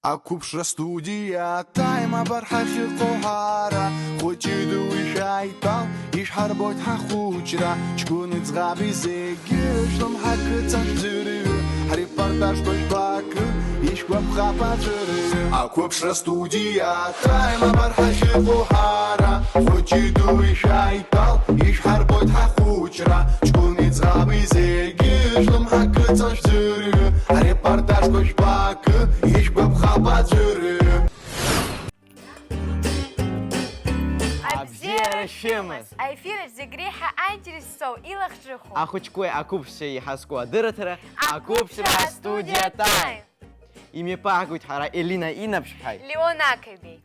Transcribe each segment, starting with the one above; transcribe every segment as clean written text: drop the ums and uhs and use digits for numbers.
Акупшра студия тайма бархахи қоҳара хучиду ишайтал ишҳарбойт ҳахучра чкуни цғаби зегишлам ҳакыцаш зыры репортаж той бакы ишкваб хапазыры Акупшра студия тайма бархахи қоҳара хучиду ишайтал ишҳарбойт ҳахучра чкуни цғаби зегишлам ҳакыцаш зыры репортаж той бакы ишкваб Абзиара шәымаз. Аефир зегреиҳа аинтересоу илахҿыху. Ахәыҷқәеи ақәыԥшцәеи иҳазку адырраҭара ақәыԥшра студиа тайм. Имҩаԥаагоит ҳара Елина Инаԥшҳәаи Леон Акеби.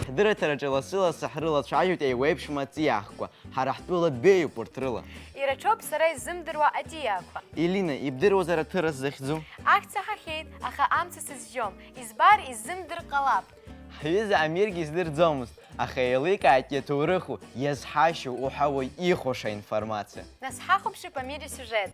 Ҳдырраҭараҿы лассы-лассы ҳрылацәажәоит еиуеиԥшым аҵиаахқәа. Ҳара ҳтәыла дбеиоуп урҭ рыла. Ираҿоуп сара изымдыруа аҵиаақәа. Елина, ибдыруазар аҭырас захьӡу? Ахьӡ саҳахьеит, аха амца сызжьом. Избар изымдыр ҟалап. Ҳҩыза Амиргьы издырӡомызт, аха еиликааит иаҭоурыху, иазҳашьу, уҳауаҩ ихәаша информациа. Нас ҳахәаԥшып Амири сюжет.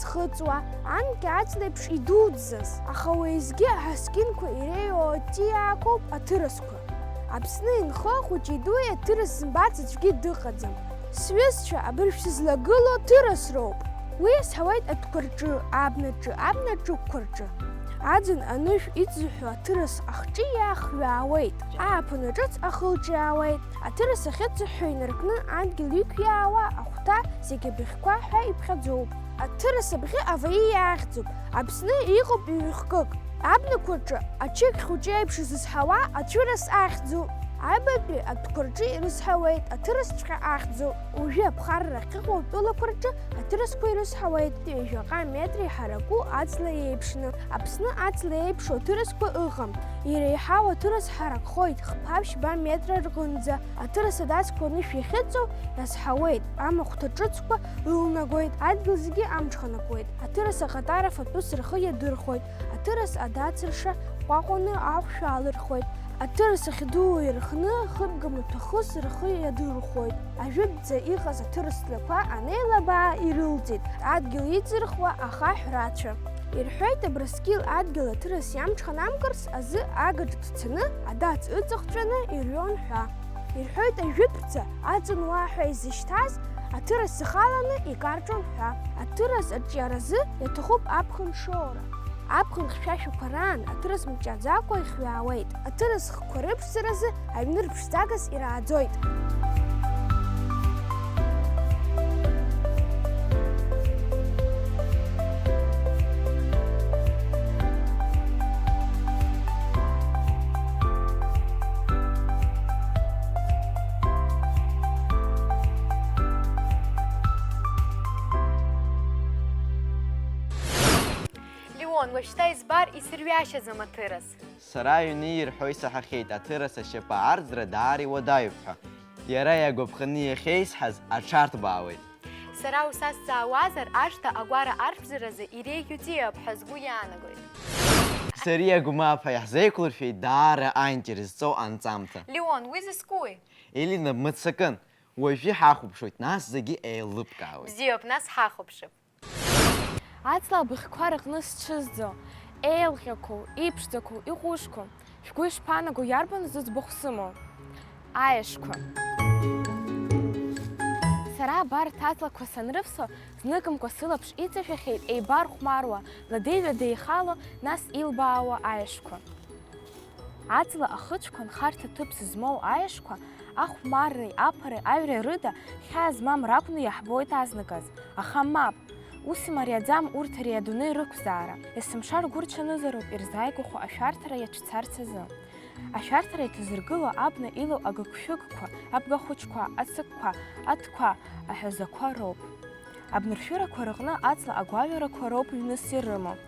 Зхыҵуа, анкьа аҵлеиԥш идуӡӡаз, аха уеизгьы аҳаскьынқәа иреиуоу аҵиаақәоуп аҭырасқәа. Аԥсны инхо хәыҷи-дуи аҭырас зымбарц аӡәгьы дыҟаӡам. Сҩызцәа абыржә сызлагыло ҭырасроуп. Уи азҳауеит атәқәа рҿы, абнаҿы, абнаҿықәқәа рҿы. Аӡын анышә иҵзҳәо аҭырас ахҿы иаахҩаауеит, ааԥын аҿыц ахылҿиаауеит. Аҭырас ахьыҵыҳәҳәо инаркны адгьыл иқәиаауа ахәҭа зегьы абыӷьқәа ҳәа иԥхьаӡоуп. Аҭырас абӷьы аваи иааӷьӡуп, Аԥсны иҟоуп ҩ-хкык. Абнақәа рҿы ачықь хәыҷы еиԥш изызҳауа аҭырас ахьӡуп. Аҩбатәи атәқәа рҿы ирызҳауеит, аҭырасҵәҟьа ахьӡуп. Уажәы аԥхарра ахьыҟоу атәылақәа рҿы аҭырасқәа ирызҳауеит. Ҩажәаҟа метра иҳараку аҵла еиԥшны. Аԥсны аҵла еиԥшу аҭырасқәа ыҟам. Иреиҳау аҭырас ҳаракхоит хԥа-ԥшьба метра рҟынӡа. Аҭырас адацқәа анышә иахьыҵоу иазҳауеит. Амахәҭа ҿыцқәа ылнагоит, адгьыл зегьы амҽханакуеит. Аҭырас аҟатар афатәыс рхы иадырхоит. Аҭырас адацырша ҟәаҟәаны ахәшә аалырхуеит. Аҭырас ахьдуу ирхны хыбга маҭәахыс рхы иадырхәоит. Ажәытәӡа иҟаз аҭырас ҭлақәа анеилабаа ирылҵит, адгьыл иҵырхуа ахаҳә рацәа. Ирҳәоит Абраскьыл адгьыл аҭырас иамҽханамгарц азы агаҿ дцаны адац ыҵахәҵәаны ирҩон ҳәа. Ирҳәоит ажәытәӡа аҵануаа ҳәа изышьҭаз аҭырас ихаланы икарҵәон ҳәа. Аҭырас арҿиаразы иаҭахуп аԥхын шоура. Аԥхын хьшәашәақәа раан аҭырас мҿиаӡакәа ихҩаауеит. Аҭырас хқәа рыԥшӡаразы аҩны рыԥшӡагас ирааӡоит. Уажәшьҭа избар исырҩашьаӡам аҭырас. Сара аҩны ирҳәо исаҳахьеит, аҭырас ашьапы арӡра даара иуадаҩуп ҳәа. Иара иагәаԥханы иахьеизҳаз аҽарҭбаауеит. Сара усазҵаауазар, ашҭа агәара арԥзаразы иреиӷьу ҵиап ҳәа сгәы иаанагоит. Сари агәмаԥ ҳәа иаҳзеиқәлыршәеит даара аинтересҵоу анҵамҭа. Леон, уи зызкуи? Елина, бмыццакын, уажәы ҳахәаԥшуеит, нас зегьы еилыбкаауеит. Бзиоуп, нас ҳахәаԥшып. Аҵла абыӷьқәа рыҟны сҽызӡо, еилҟьақәоу, иԥшӡақәоу, иҟәышқәоу, шәгәы ишԥаанаго иарбан зыӡбахә сымоу? Аешқәа. Сара абарҭ аҵлақәа санрывсо, зныкымкәа сылаԥш иҵашәахьеит еибархәмаруа, ладеи-ҩадеи ихало, нас илбаауа аешқәа. Аҵла ахыцәқәа нхарҭа ҭыԥ зызмоу аешқәа, ахәмарреи, аԥареи, аҩреи рыда хьаа змам ракәны иаҳбоит азныказ, аха мап. Ус имариаӡам урҭ ари адунеи рықәзаара. Есымша ргәы рҽанызароуп ирзааигәахо ашәарҭара иаҿцарц азы. Ашәарҭара иҭазыргыло абна илоу агыгшәыгқәа, абгахәыҷқәа, ацыгқәа, аҭқәа, аҳәазақәа роуп. Абнаршәырақәа рыҟны аҵла агәаҩарақәа роуп ҩныс ирымоу.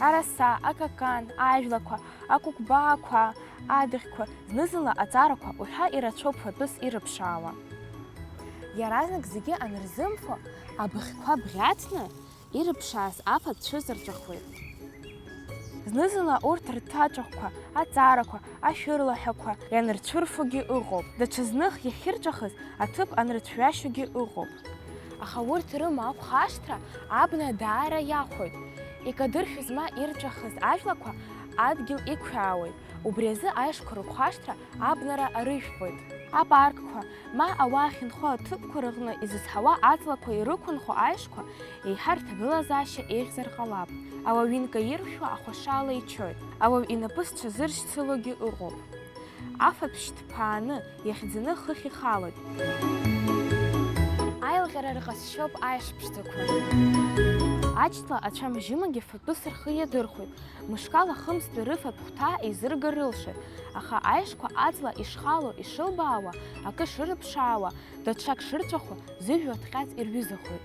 Араса, акакан, ажәлақәа, акәыкәбаақәа, адыхьқәа, зны-зынла аҵарақәа уҳәа ирацәоуп ҳәатәыс ирыԥшаауа. Иаразнак зегьы анырзымфо, абыӷьқәа бӷьаҭны, ирыԥшааз афатә цәызырҵәахуеит. Зны-зынла урҭ рҭаҿахәқәа, аҵарақәа, ашәырлаҳәақәа ианырцәырфогьы ыҟоуп. Даҽазных иахьырҿахыз аҭыԥ анрыцәҩашьогьы ыҟоуп. Аха урҭ рыма ақәхашҭра абна даара иахәоит. Икадыршәыз ма ирҿахыз ажәлақәа адгьыл иқәшәаауеит. Убри азы аишқәа рықәхашҭра абнара арыжәпоит. Апаркқәа, ма ауаа ахьынхо аҭыԥқәа рыҟны изызҳауа аҵлақәа ирықәынхо аишқәа еиҳа рҭагылазаашьа еиӷьзар ҟалап. Ауаҩ инкаиршәуа ахәашала ичоит. Ауаҩ инапы зҽазыршьцылогьы ыҟоуп. Афатә шьҭԥааны иахьӡаны хыхь ихалоит. Аилҟьара рҟазшьоуп аиш ԥшӡақәа. Аџьтла ацәамжьымагьы фатәыс рхы иадырхәеит. Мышкала хымстәи рыфатә хәҭаа еизыргар рылшеит. Аха аишқәа аҵла ишхало, ишылбаауа, акы шырыԥшаауа, даҽак шырҵәахуа, зыжәҩа ҭҟьац ирҩызахоит.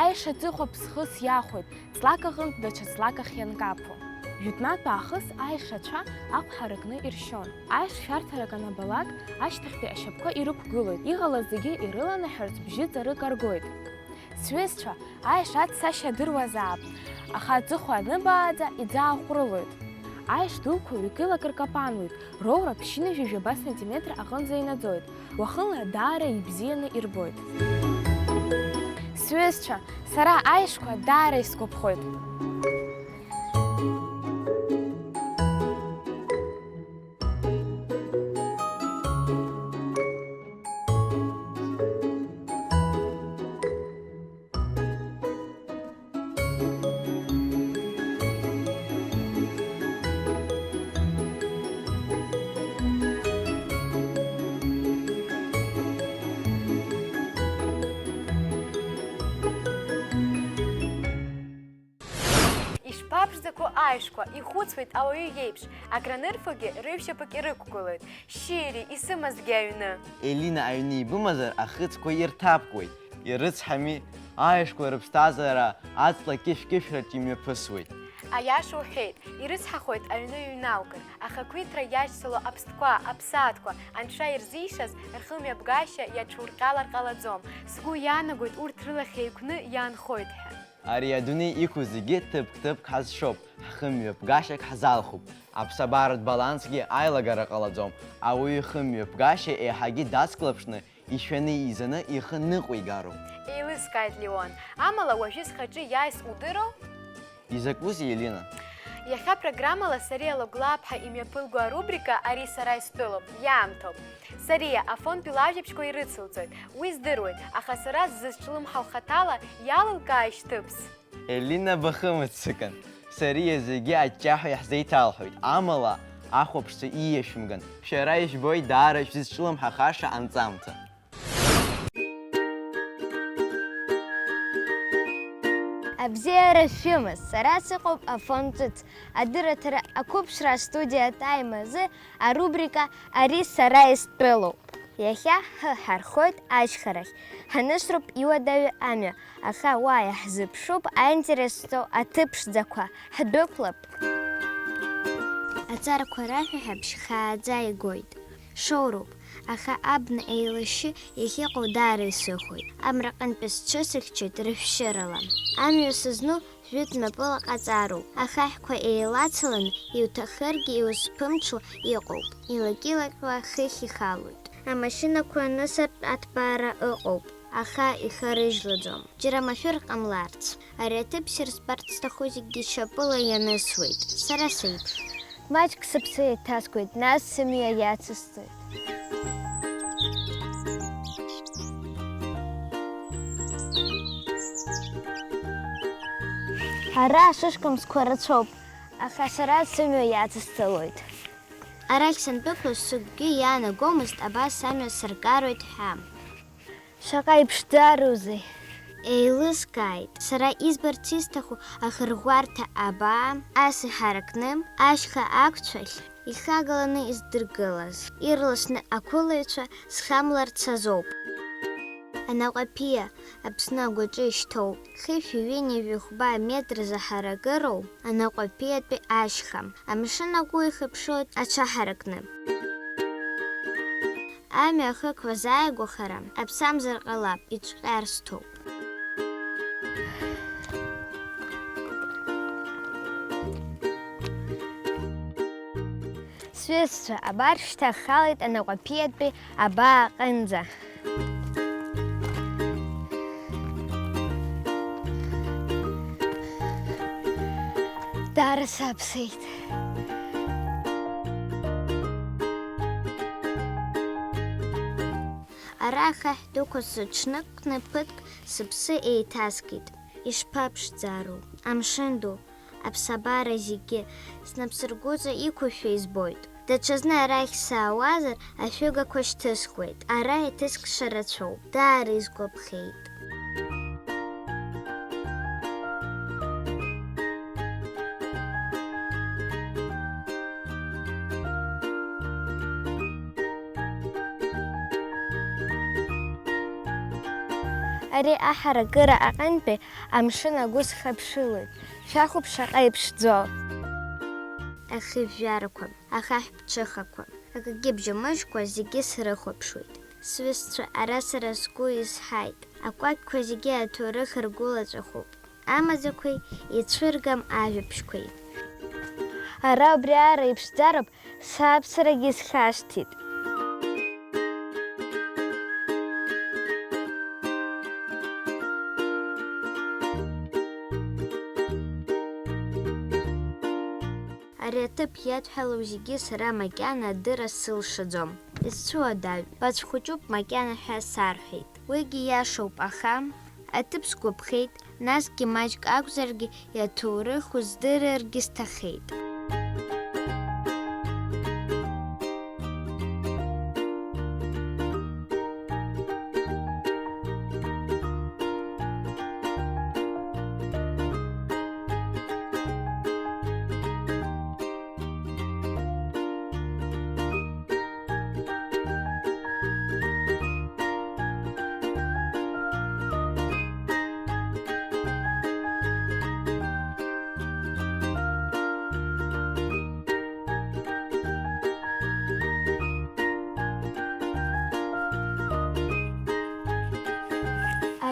Аиш аҵыхәа ԥсхыс иахәоит, ҵлак аҟынтә даҽа ҵлакахь ианкаԥо. Жәытәнатә аахыс аиш ацәа ақәҳа рыкны иршьон. Аиш шәарҭарак анабалак, ашьҭахьтәи ашьапқәа ирықәгылоит. Иҟалаз зегьы ирыланаҳәарц бжьы ҵарык аргоит. Сҩызцәа, аиш аццашьа дыруазаап, аха аҵыхәа аныбааӡа иӡааҟәрылоит. Аиш дуқәа ҩ-килак ркапануеит, роура ԥшьынҩажәижәаба сантиметр аҟынӡа инаӡоит. Уахынла даара ибзианы ирбоит. Сҩызцәа, сара аишқәа даара исгәаԥхоит. Ишԥаԥшӡақәоу аишқәа, ихәыцуеит ауаҩы иеиԥш, акранырфогьы рыҩшьапык ирықәгылоит. Шьири, исымазгьы аҩны. Елина аҩны ибымазар ахыцқәа ирҭапкуеит. Ирыцҳами, аишқәа рыԥсҭазаара аҵла кьышә-кьышәраҿ имҩаԥысуеит. Аиаша уҳәеит, ирыцҳахоит аҩны ҩналкыр, ахақәиҭра иашьцыло аԥстәқәа, аԥсаатәқәа, анцәа ирзишаз рхымҩаԥгашьа иаҽурҟьалар ҟалаӡом. Сгәы иаанагоит урҭ рылахь еиқәны иаанхоит ҳәа. Ари адунеи иқәу зегьы ҭыԥк-ҭыԥк ҳазшоуп, ҳхымҩаԥгашьак ҳзалхуп. Аԥсабаратә балансгьы аилагара ҟалаӡом. Ауаҩы ихымҩаԥгашьа еиҳагьы дацклаԥшны, ишәаны изаны ихы ныҟәигароуп. Еилыскааит Леон, амала уажәы схаҿы иааис удыроу? Изакәызеи, Елина? Иахьа программала Сариа Логлаԥҳа имҩаԥылго арубрика Ари сара истәылоуп, иаамҭоуп. Сариа афонтәи лажәабжьқәа ирыцылҵоит, уи здыруеит, аха сара сзызҿлымҳау хаҭала иалылкааишь ҭыԥс? Елина бахымыццакын. Сариа зегьы аҷҷаҳәа иаҳзеиҭалҳәоит, амала ахәаԥшцәа ииашәымган. Шәара ижәбоит даара шәзызҿлымҳахаша анҵамҭа. Абзиара шәымаз, сара сыҟоуп афонд ҿыц, адырраҭара ақәыԥшра астудиа атайм азы арубрика Ари сара истәылоуп. Иахьа ҳы ҳархоит ашьхарахь, ҳанысроуп иуадаҩу амҩа, аха уа иаҳзыԥшуп аинтересҵоу аҭыԥшӡақәа, ҳдәықәлап. Аҵарақәа раҳәаҳәабжь хааӡа игоит. Шоуроуп, аха абна еилашьы иахьыҟоу даара исыхәоит. Амраҟынтәи сҽысыхьчоит рышәшьырала. Амҩа сызну жәытәнапыла ҟаҵароуп. Ахаҳәқәа еилацаланы иуҭахыргьы иузԥымҽуа иҟоуп. Илакьылакьуа хыхь ихалоит. Амашьынақәа анысыртә аҭбаара ыҟоуп, аха ихарыжьлаӡом. Џьара машәыр ҟамларц. Ари аҭыԥ сырзбарц зҭаху зегьы шьапыла ианысуеит. Сара сеиԥш. Маҷк сыԥсы еиҭаскуеит, нас сымҩа иацысҵоит. Ара ашышкамсқәа рацәоуп, аха сара сымҩа иацысҵалоит. Арахь сандәықәлоз сыгәгьы иаанагомызт абас амҩа сыргароит ҳәа. Шаҟа иԥшӡароузеи? Еилыскааит, сара избарц исҭаху ахырӷәарҭа абаа, ас иҳаракны, ашьха ақәцәахь ихагаланы издыргылаз, ирласны ақәылаҩцәа зхамларц азоуп. Анаҟәаԥиа, Аԥсны агәаҿы ишьҭоуп. Хи-шәи-ҩыни жәохәба метр заҳаракыроуп Анаҟәаԥиатәи ашьха. Амшын агәы ихыԥшоит аҽаҳаракны. Амҩа ахықә вазааигәахара, аԥсамзар ҟалап, иҿҟьарсҭоуп. Сҩызцәа, абар шьҭа халеит Анаҟәаԥиатәи абаа аҟынӡа. Даара сааԥсеит. Ара ахаҳә дуқәа сыҽнықәкны ԥыҭк сыԥсы еиҭаскит. Ишԥаԥшӡароу, амшын ду, аԥсабара зегьы снапсыргәыҵа иқәушәа избоит. Даҽазны арахь саауазар, ашәыгақәа шьҭысхуеит. Ара иҭыскша рацәоуп, даара изгәаԥхеит. Ари аҳаракыра аҟынтәи амшын агәы схыԥшылоит. Шәахәаԥ шаҟа иԥшӡо. Ахыжәжәарақәа, ахаҳә ԥҽыхақәа, акагьы бжьамыжькәа зегьы срыхәаԥшуеит. Сҩызцәа, ара сара сгәы изҳаит. Акәакьқәа зегьы аҭоурых ргәылаҵәахуп. Амаӡақәеи ицәыргам ажәабжьқәеи. Ара убри аара иԥшӡароуп, сааԥсарагьы схашҭит. Ари аҭыԥ иадҳәалоу зегьы сара макьана адыра сылшаӡом. Исцәуадаҩ, бацәхәыҷуп макьана ҳәа сарҳәеит. Уигьы иашоуп, аха аҭыԥ сгәаԥхеит, насгьы маҷк акәзаргьы иаҭоурых уздырыргьы сҭахеит.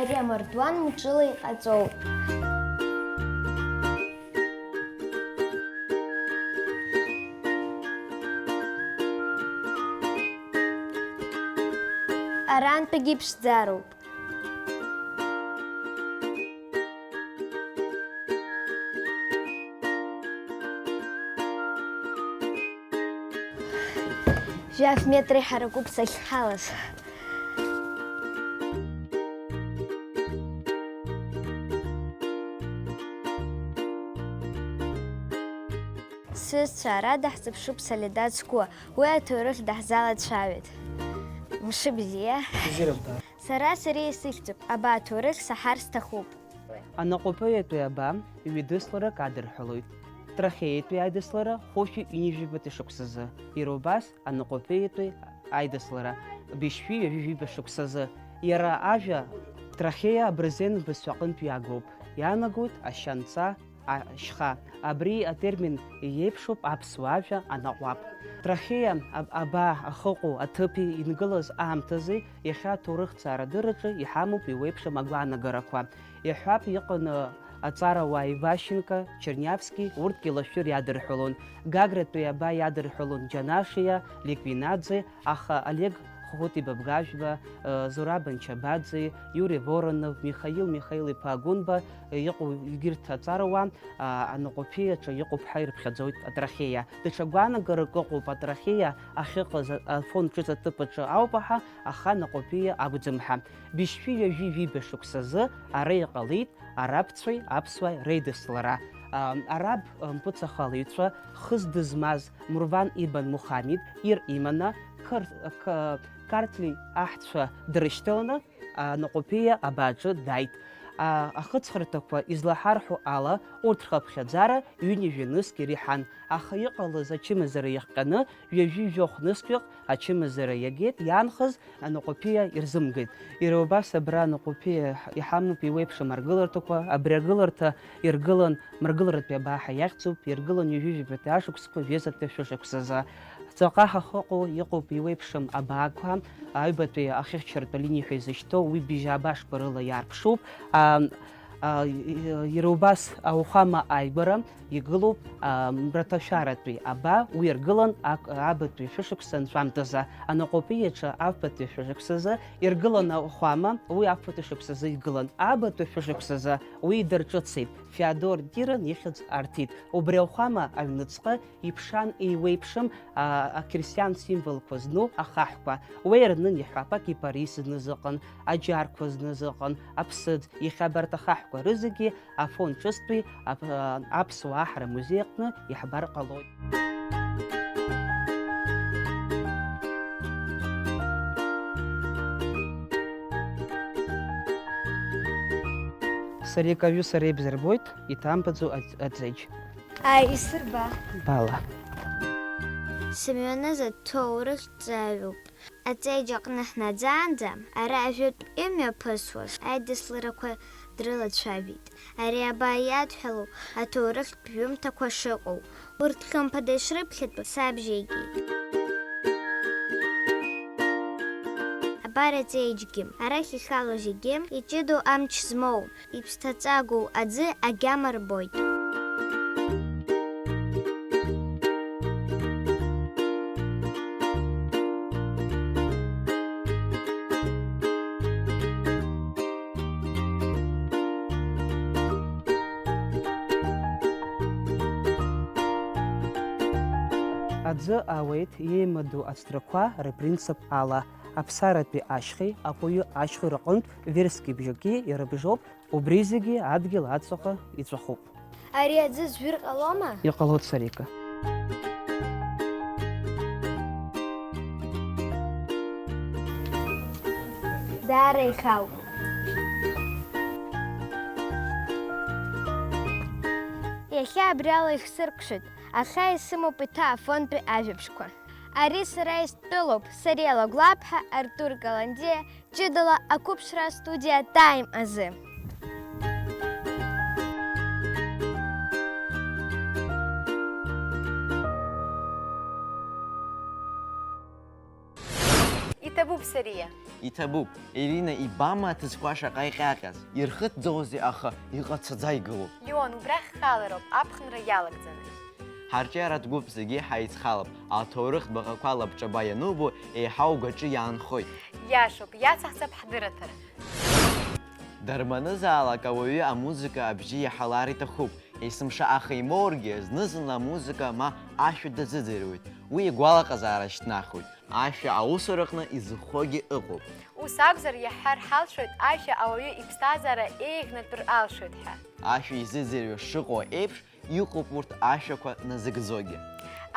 Ари амардуан мҿыла иҟаҵоуп. Арантәигьы ԥшӡароуп. Жәаф метр иҳаракуп сахьҳалаз. Сҩызцәа, ара даҳзыԥшуп Солидад Сқәа, уи аҭоурых даҳзалацәажәеит. Мшы бзиа. Сара исыхьӡуп, абаа аҭоурых саҳар сҭахуп. Анаҟәаԥиатәи абаа ҩ-дысларак адырҳәалоит. Трахеиатәи аидыслара хәышәи ҩынҩажәибаҭ шықәсазы. Иара убас анаҟәаԥиатәи аидыслара бешьҩи ҩажәижәиба шықәсазы. Иара ажәа трахеа абырзен бызшәа аҟынтә иаагоуп. Иаанагоит ашьанҵа, ашьха. Абри атермин иеиԥшуп аԥсуа ажәа анаҟәаԥ. Трахеа абаа ахыҟәу аҭыԥи ингылаз аамҭазы иахьа аҭоурыхҭҵаарадырраҿы иҳамоуп иуеиԥшым агәаанагарақәа. Иҳәап, иҟан аҵарауаа Иващенко, Чернявски, урҭгьы лашәыр иадырҳәалон. Гагратәи абаа иадырҳәалон Џьанашиа, Ликвинаӡе, аха Олег Хәыхәыт-Ибабгажәба, Зураб Анчабаӡе, Иури Воронов, Михаил-иԥа Агәынба иҟоу егьырҭ аҵарауаа анаҟәаԥиаҿы иҟоуп ҳәа ирыԥхьаӡоит атрахеа. Даҽа гәаанагарак ыҟоуп атрахеа ахьыҟаз афон ҿыц аҭыԥаҿы ауп аҳа, аха анаҟәаԥиа акәӡам ҳәа. Бешьҩи ҩажәижәиба шықәсазы ара иҟалеит арабцәеи аԥсуааи реидыслара. Араб мпыҵахалаҩцәа хыз дызмаз Мурван Ибн Мухамед ир иманы Карҭли аҳцәа дрышьҭаланы анаҟәаԥиа абааҿы дааит. ахыҵхырҭақәа излаҳарҳәо ала, урҭ рхыԥхьаӡара ҩынҩажәа ныск иреиҳан, аха иҟалаз ачымазара иахҟьаны ҩажәи-жәохә нысқьыҟ ачымазара иагеит, иаанхаз анаҟәаԥиа ирзымгеит. Иара убас абра анаҟәаԥиа иҳамоуп еиуеиԥшым аргыларҭақәа, абри аргыларҭа иргылан мрагыларатәи абааҳа иахьӡуп, иргылан ҩажәижәибатәи ашықәсқәа, жәеизатәи шәышықәсазы. Ҵаҟа ҳахыҟоу иҟоуп еиуеиԥшым абаақәа, аҩбатәи ахьыхьчаратә алиниақәа изышьҭоу уи бижьаабашқәа рыла иаарԥшуп. Иара убас ауахәама ааигәара игылоуп мраҭашәаратәи аба, уи иргылан абатәи шәышықәса анҵәамҭазы. Анаҟәаԥиаҿы афбатәи шәышықәсазы иргылан ауахәама, уи афбатәи шықәсазы игылан. Абатәи шәышықәсазы уи дырҿыцит. Феодор Диран ихьӡ артит. Убри ауахәама аҩныҵҟа иԥшан еиуеиԥшым акрестиан символқәа зну ахаҳәқәа. Уи рныниҳәапак ипариз зны зыҟан, аџьарқәа зны зыҟан, аԥсыӡ, иахьа абарҭ ахаҳәқәа рызегьы афонд ҿыстәи аԥсуаа ҳарамузеи аҟны иаҳбар ҟалоит. Сара икаҩу сара ибзырбоит, иҭамԥаӡо аҵеџь. Исырба. Бала. Сымҩаныз аҭоурыхҭҵааҩуп. Аҵеџь аҟны ҳнаӡаанӡа, ара ажәытә имҩаԥысуаз аидысларақәа дрылацәажәеит. Ари абаа иадҳәалоу аҭоурыхтә ҩымҭақәа шыҟоу. Урҭ хымԥада ишрыԥхьатәу сабжьеигеит. Абар аҵеџьгьы, арахь ихало зегьы, иҷыдоу амч змоу, иԥсҭаҵагоу аӡы агьама рбоит. Аӡы аауеит иеимадоу ацҭрақәа рпринцип ала. Аԥсаратәи ашьхеи, апоиы ашьхеи рҟынтә верски бжьаки ирыбжьоуп, убри зегьы адгьыл аҵаҟа иҵәахуп. Ари аӡы зжәыр ҟалома? Иҟалоит Сарика. Даара ихауп. Иахьа абриала ихсыркәшоит, аха исымоуп иҭа афондтәи ажәабжьқәа. Ари сара истәылоуп, Сариела Гәлаԥҳа, Артур Галандиа, ҷыдала ақәыԥшра студиа Time азы. Иҭабуп Сария. Иҭабуп, Ирина ибама аҭыӡқәа шаҟа иҟьаҟьаз, ирхыҵӡозеи аха иҟацаӡа игылоуп. Леон, убрахь халароуп, аԥхынра иалагӡаны. Ҳарҿиаратә гәыԥ зегьы ҳаицхалап, аҭоурыхтә баҟақәа лабҿаба ианубо, еиҳа угәаҿы иаанхоит. Иашоуп, иацаҳҵап ҳдырраҭара. Дарманызаалак ауаҩы амузыка абжьы иаҳалар иҭахуп. Есымша аха имоургьы, зны-зынла амузыка ма ашәа дазыӡырҩуеит. Уи игәалаҟазаара шьҭнахуеит. Ашәа аусураҟны изыххогьы ыҟоуп. Ус акәзар иаҳҳәар ҳалшоит ашәа ауаҩы иԥсҭазаара еиӷьнатәыр алшоит ҳәа. Ашәа изыӡырҩуа шыҟоу еиԥш, иҟоуп урҭ ашәақәа назыгӡогьы.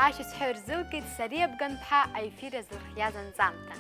Ашьацҳәа рзылкит Сария Бганԥҳа аефир азлырхиаз анҵамҭа.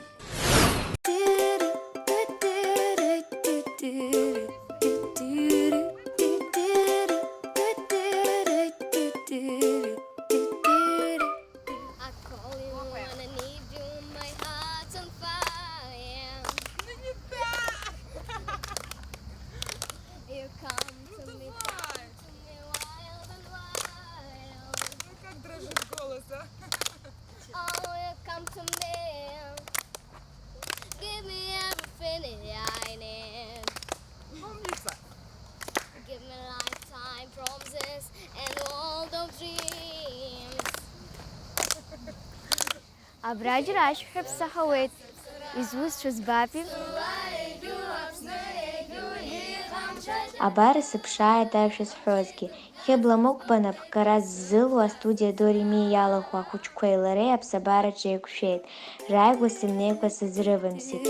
Абраџьра ашәҳәа ԥсаҳауеит, изусҭцәаз бапи? Абар сыԥшааит ашәа зҳәозгьы. Хьыбла Мықәба напхгара ззылуа астудиа ду Ремиа иалахәу ахәыҷқәеи лареи аԥсабараҿы еиқәшәеит. Рааигәа сымнеикәа сыӡрывымсит.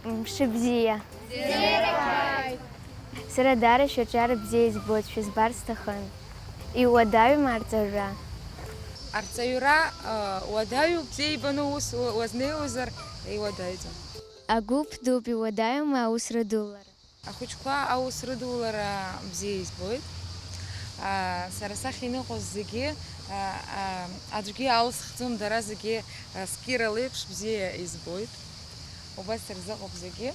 Мшыбзиа. Сара даара шәаҿара бзиа избоит, шәызбар сҭахын. Иуадаҩума арҵаҩра? Арҵаҩра уадаҩуп, бзиа ибаны ус уазнеиуазар иуадаҩӡам. агәыԥ дуп иуадаҩума аус рыдулара? Ахәыҷқәа аус рыдулара бзиа избоит. Сара сахь иныҟәоз зегьы аӡәгьы алсхӡом, дара зегьы скира леиԥш бзиа избоит. Убас ирзыҟоуп зегьы.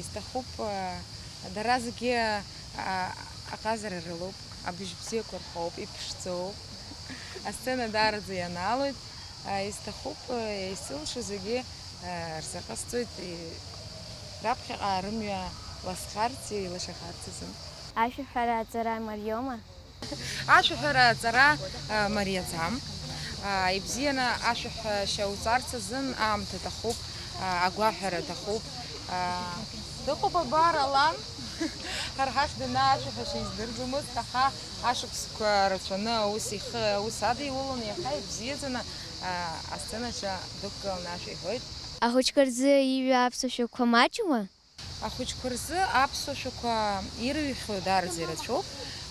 Исҭахуп дара зегьы аҟазара рылоуп, абыжь бзиақәа рхоуп, иԥшӡоуп. Асцена даараӡа ианаалоит. Исҭахуп исылшо зегьы рзаҟасҵоит раԥхьаҟа рымҩа ласхарц, илашахарц азы. Ашәаҳәара аҵара мариоума? Ашәаҳәара аҵара мариаӡам. Ибзианы ашәаҳәашьа уҵарц азын аамҭа аҭахуп, агәаҳәара аҭахуп. Дыҟоуп абар алан, ҳара ҳахь данаашәаҳәашьа издырӡомызт, аха ашықәсқәа рацәаны аус ихы аус адиулон, иаха ибзиаӡаны асценаҿы дықәгыланы ашәа иҳәоит. Ахәыҷқәа рзы иҩу аԥсуашәақәа маҷума? Ахәыҷқәа рзы аԥсуашәақәа ирыҩхьоу даараӡа ирацәоуп.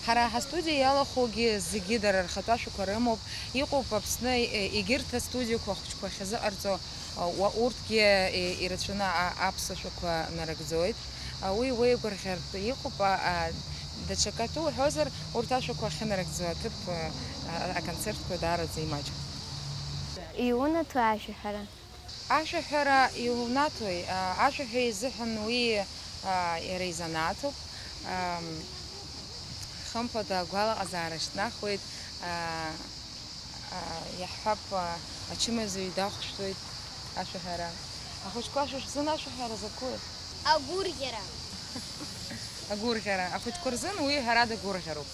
Ҳара ҳастудиа иалахәугьы зегьы дара рхатәы ашәақәа рымоуп. Иҟоуп Аԥсны егьырҭ астудиақәа ахәыҷқәа ахьазыҟарҵо, урҭгьы ирацәаны аԥсуашәақәа нарыгӡоит. Уи уеигәырӷьартә иҟоуп, даҽакатәы уҳәозар, урҭ ашәақәа ахьынарыгӡо аҭыԥ аконцертқәа даараӡа имаҷуп. Иунаҭо ашәаҳәара? Ашәаҳәара иунаҭои, ашәаҳәа изыҳәан уи иара изанааҭуп. Хымԥада агәалаҟазаара шьҭнахуеит, иаҳҳәап ачымазаҩ дахәшәтәуит ашәаҳәара. Ахәыҷқәа шәзын ашәаҳәара закәи? Агәырӷьара. Агәырӷьара. Ахәыҷқәа рзын уи ҳарада гәырӷьароуп.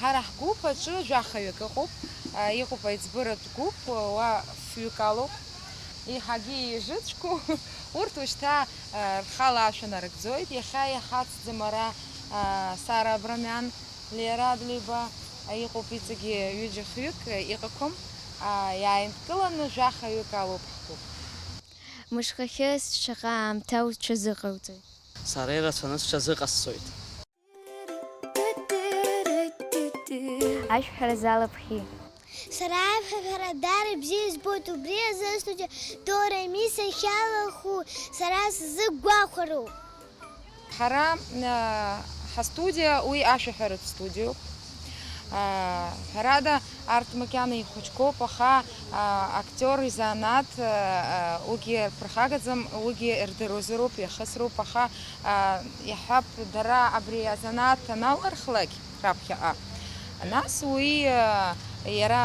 Ҳара ҳгәыԥ аҿы жәахаҩык ыҟоуп. Иҟоуп аиҵбыратә гәыԥ, уа фҩык алоуп. Иаҳагьы ижыцәқәоу, урҭ ушьҭа рхала ашәа нарыгӡоит. Иахьа иаҳацӡам ара Сара Абрамиан, Лера Адлиба, иҟоуп иҵегьы ҩыџьа хҩык иҟақәам. Иааинҭгыланы жәахаҩык алоуп ҳгәыԥ. Мышхахьы шаҟа аамҭа уҽазыҟауҵоит? Сара ирацәаны сҽазыҟасҵоит. Ашәаҳәара залаԥхи? Сара ашәаҳәара даара бзиа избоит, убри азы астудиа до ре ми сахьалахәу сара сзыгәахәароуп. Ҳара ҳастудиа уи ашәаҳәаратә студиоуп. Ҳәарада арҭ макьана ихәыҷқәоуп, аха актиор изанааҭ уигьы рԥырхагаӡам, уигьы ирдыруазароуп, иахысроуп, аха иаҳҳәап дара абри азанааҭ аналархлак раԥхьаҟа, нас уи иара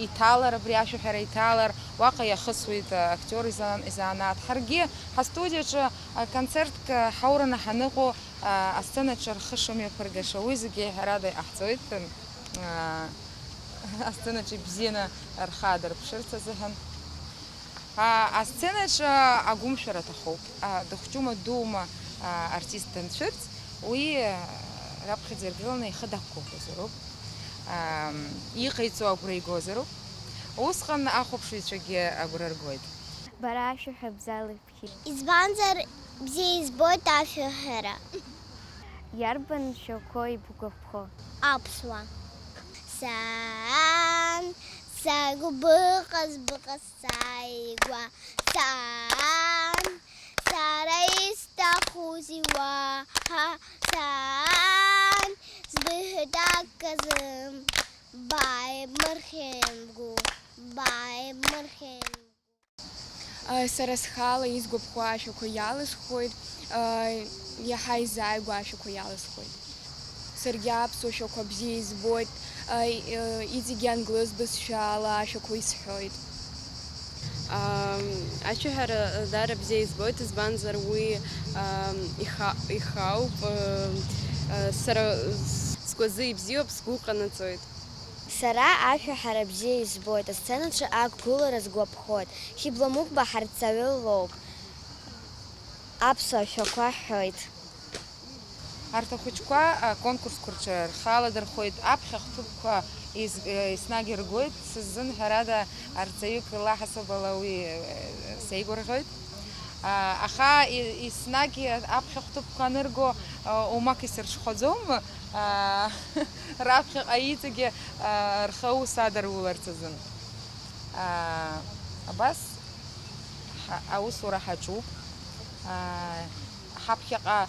иҭалар, абри ашәаҳәара иҭалар, уаҟа иахысуеит актиор изанааҭ. Ҳаргьы ҳастудиаҿы концертк ҳаураны ҳаныҟоу асценаҿы рхы шымҩаԥыргаша, уи зегьы ҳәарада иҟаҳҵоит. Асценаҿы ибзианы рхы аадырԥшырц азыҳәан. Асценаҿы агәымшәара аҭахуп. Дыхәҷума дума артист данцәырҵ, уи раԥхьаӡа иргыланы ихы дақәгәыӷуазароуп. Иҟаиҵо агәра игозароуп. Усҟан ахәаԥшыҩцәагьы агәра ргоит. Бара ашәаҳәа бзалаԥхи? Избанзар бзиа избоит ашәаҳәара. Иарбан шәақәо ибгәаԥхо? Аԥсуа. Сан, сагәбыҟаз быҟаз сааигәа, сан, сара исҭахузеи уаҳа, сан, збыҳәоит аказым, бааибмырхьымгәу, бааибмырхьымгәу. Сара схала изгәаԥхо ашәақәа иалысхуеит, иаҳа изааигәо ашәақәа иалысхуеит. Саргьы аԥсуашәақәа бзиа избоит, иҵегьы англыз бызшәала ашәақәа исҳәоит. Ашәаҳәара даара бзиа избоит, избанзар уи ихауп, сара сгәазы ибзиоуп, сгәы ҟанаҵоит. Сара ашәаҳәара бзиа избоит, асценаҿы ақәгылара сгәаԥхоит. Хьыбла-Мукба ҳарҵаҩы лоуп. Аԥсуа ашәақәа ҳҳәоит. Арҭ ахәыҷқәа конкурсқәа рҿы рхала дырхоит, аԥхьа хҭыԥқәа еснагь иргоит. Сыззын ҳәарада арҵаҩык лаҳасабала уи сеигәырӷьоит. Аха еснагь аԥхьа хҭыԥқәа анырго умак исырҽхәаӡом, раԥхьаҟа иҵегьы рхы аус адаруларц азын. Абас аусура ҳаҿуп. Ҳаԥхьаҟа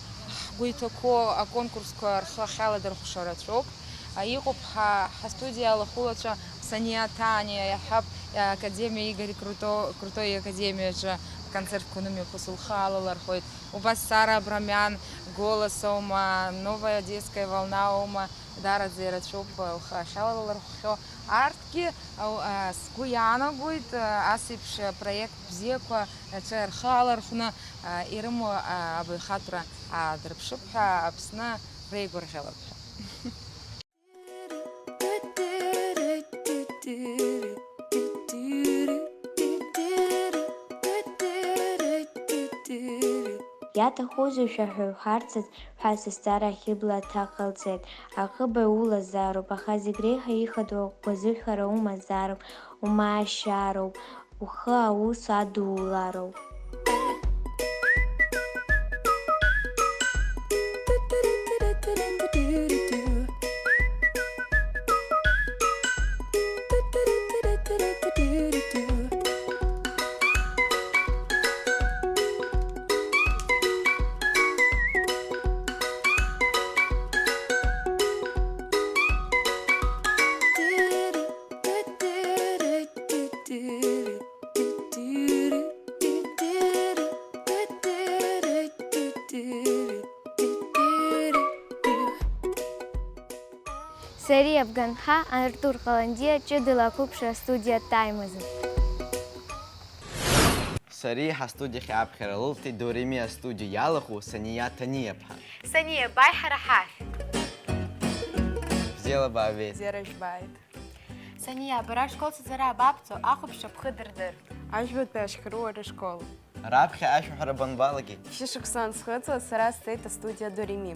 ҳгәы иҭақәоу аконкурсқәа рхы ахьаладырхәша рацәоуп. Иҟоуп ҳастудиа алахәылацәа Саниа Таниа, иаҳҳәап Академиа Игорь Крутой Академиаҿы концертқәа нымҩақәа лхалалырхәоит. Убас Сара Абрамиан голос аума, Новая детская волна аума, дараӡа ирацәоуп лхы ахьалалырхәхьоу. Арҭгьы сгәы иаанагоит ас еиԥш проект бзиақәа рацәа рхы алархәны ирымоу абаҩхатәра аадырԥшып ҳәа Аԥсны реигәырӷьалап ҳәа. Иаҭахузеи шәаҳәаҩхарцаз ҳәа сызҵаара Хьыбла аҭак ҟалҵеит. Аҟыбаҩ улазаароуп, аха зегь реиҳа ихадоу агәазыҳәара умазаароуп, умаашьаароуп, ухы аус адуулароуп. Сариа Бганха, Артур Қаландия, ҷыдала қәыԥшра студиа Таймазы. Сари ҳастудиахь аԥхьара лылҭеит Дореми астудио иалахәу Саниа Таниа-ԥҳа. Саниа, бааи ҳара ҳахь. Бзиала баабеит. Бзиара ижәбааит. Саниа, бара ашкол сыҵара абабҵо, ахәаԥшра бхы дырдыр. Ажәбатәи ашьхару уара школ. Раԥхьа ашәаҳәара банбалагеит. Шьышықәса ансхыҵуа сара сцеит астудиа Дореми.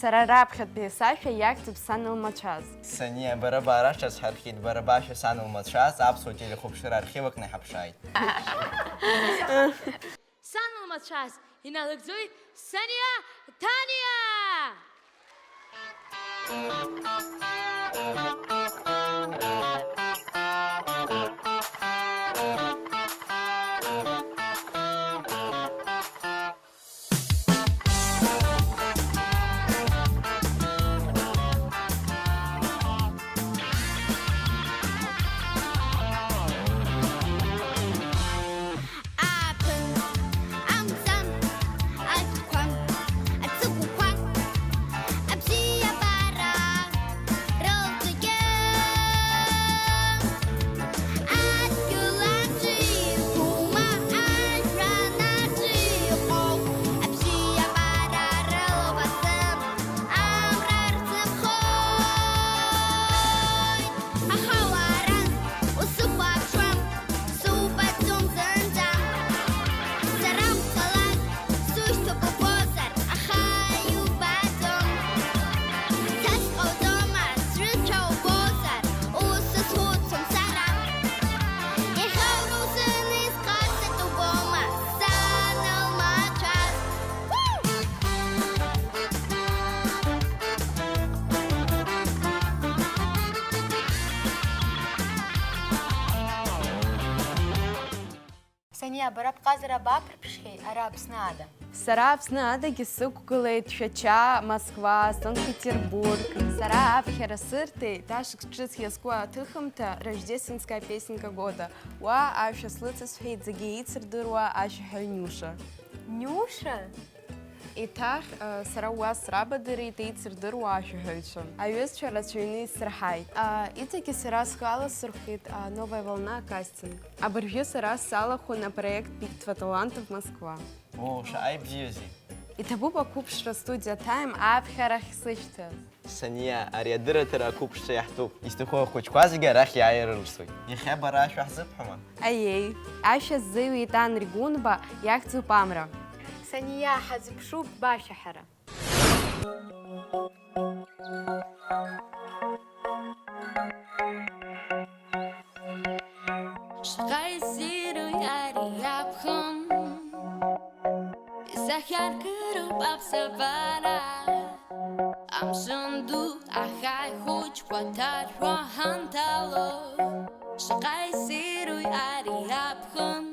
Сара раԥхьатәи сашәа иагӡып сан лмацәаз. Саниа, бара баара ҿацҳархьеит, бара башәа сан лмацәаз аԥсуа телехәаԥшыра архив аҟны иҳаԥшааит. Сан лмацәаз иналагӡоит Саниа Таниа! Саниа, бара бҟазара баԥырԥшхьеит, ара Аԥсны ада. Сара Аԥсны адагьы сықәгылеит Шәача, Москва, Санкт-Петербург. Сара аԥхьара сырҭеит, ашықәс ҿыц иазку аҭыхымҭа Рождественская песенка года. Уа ашәа слыҵасҳәеит зегьы еицырдыруа ашәаҳәаҩ Ниуша. Ниуша? Еиҭах сара уа срабадырит еицырдыруа ашәаҳәаҩцәа. Аҩызцәа рацәаҩны исырҳаит. Иҵегьы сара схы аласырхит Новая волна кастинг. Абыржәы сара салахәын апроект Битва талантов Москва. О, шаҟа ибзиоузеи. Иҭабуп ақәыԥшра студиа Тайм аԥхьарахь сышьҭаз. Саниа, ари адырраҭара ақәыԥшра иаҳтәуп. Изҭаху ахәыҷқәа зегьы арахь иааирырсуеит. Иахьа бара ашәа ҳзыԥҳәама? Аиеи, ашәа ззыҩит Ан Ригунба, иахьӡуп Амра. Саниа, ҳазыԥшуп башәа ҳара. Шаҟа иссируй ари аԥхын, исахьаркыроуп аԥсабара, амшын ду ахаи хәыҷқәа ҭаршәуа ҳанҭало. Шаҟа иссируй ари аԥхын,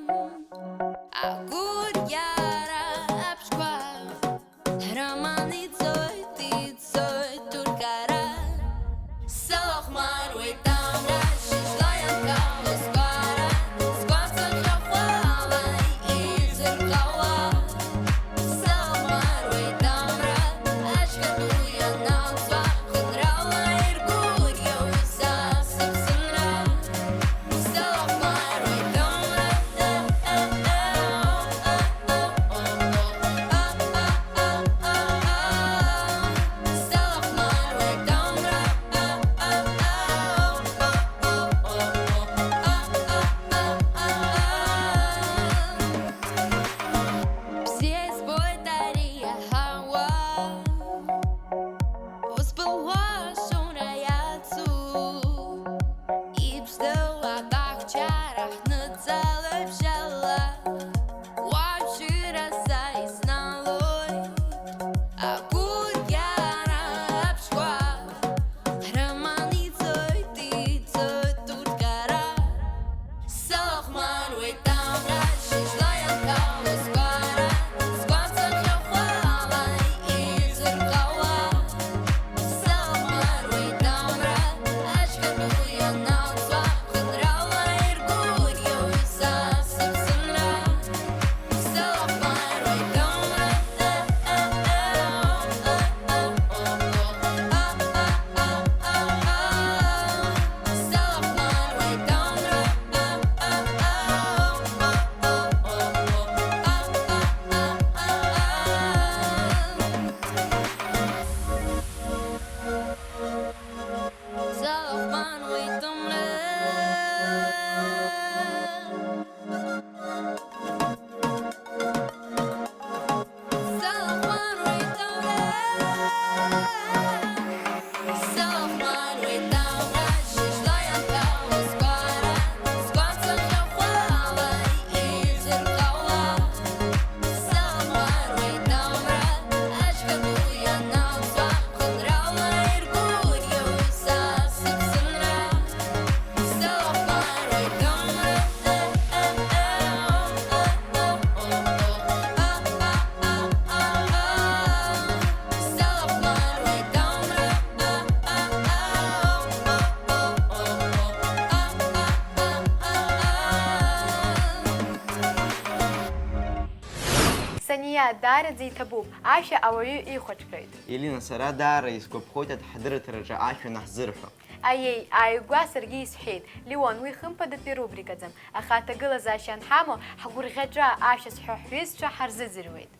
даараӡа иҭабуп, ашәа ауаҩы ихәаҽхеит. Елена, сара даара исгәаԥхоит аҭҳаҭырҭраҿы ашәа наҳзырҳәо. Аиеи, ааигәа саргьы исҳәеит. Леон, уи хымԥадатәи рубрикаӡам, аха аҭагылазаашьа анҳамоу ҳгәырӷьаҿа ашәа зҳәо ҳҩызцәа ҳарзыӡырҩуеит.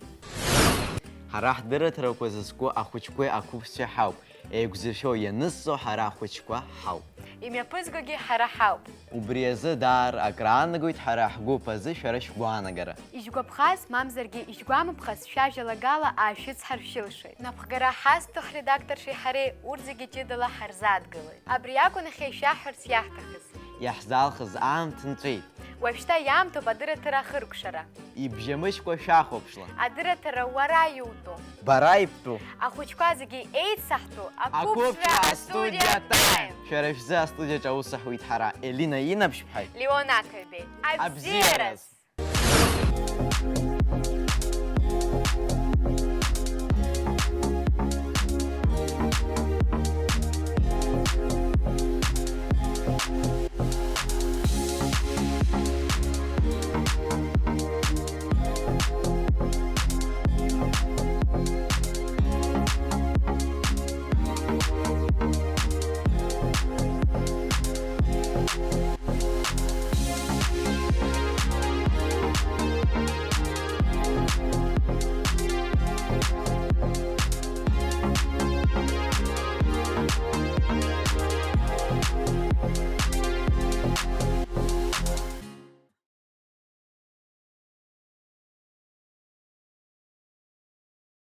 Ҳара ҳдырыҭрақәа зызку ахәыҷқәеи ақәыԥсцәеи ҳауп. Еиқәзыршәо ианызҵо ҳара ахәыҷқәа ҳауп. Имҩаԥызгогьы ҳара ҳауп. Убри азы даара акраанагоит ҳара ҳгәыԥ азы шәара шәгәаанагара. Ишьгәаԥхаз, мамзаргьы ишьгәамыԥхаз шәажәалагала аашәыцҳаршәылшоит. Напхгара ҳазҭох редакторшеи ҳареи урҭ зегьы ҷыдала ҳарзааҭгылоит. Абри акәын иахьа ишәаҳҳәарц иаҳҭахыз. Иаҳзалхыз аамҭа нҵәеит. Уажәшьҭа иаамҭоуп адырраҭара ахыркәшара. Ибжьамышьқәа шәахәаԥшла. Адырраҭара уара иутәу. Бара ибтәу. Ахәыҷқәа зегьы еицаҳтәу Ақәыԥсра ақәыԥсра астудиа тайм. Шәара шәзы астудиаҿ аус аҳуеит ҳара. Елина Инаԥшьԥҳаи. Леон Ақаҩбеи. Абзиараз!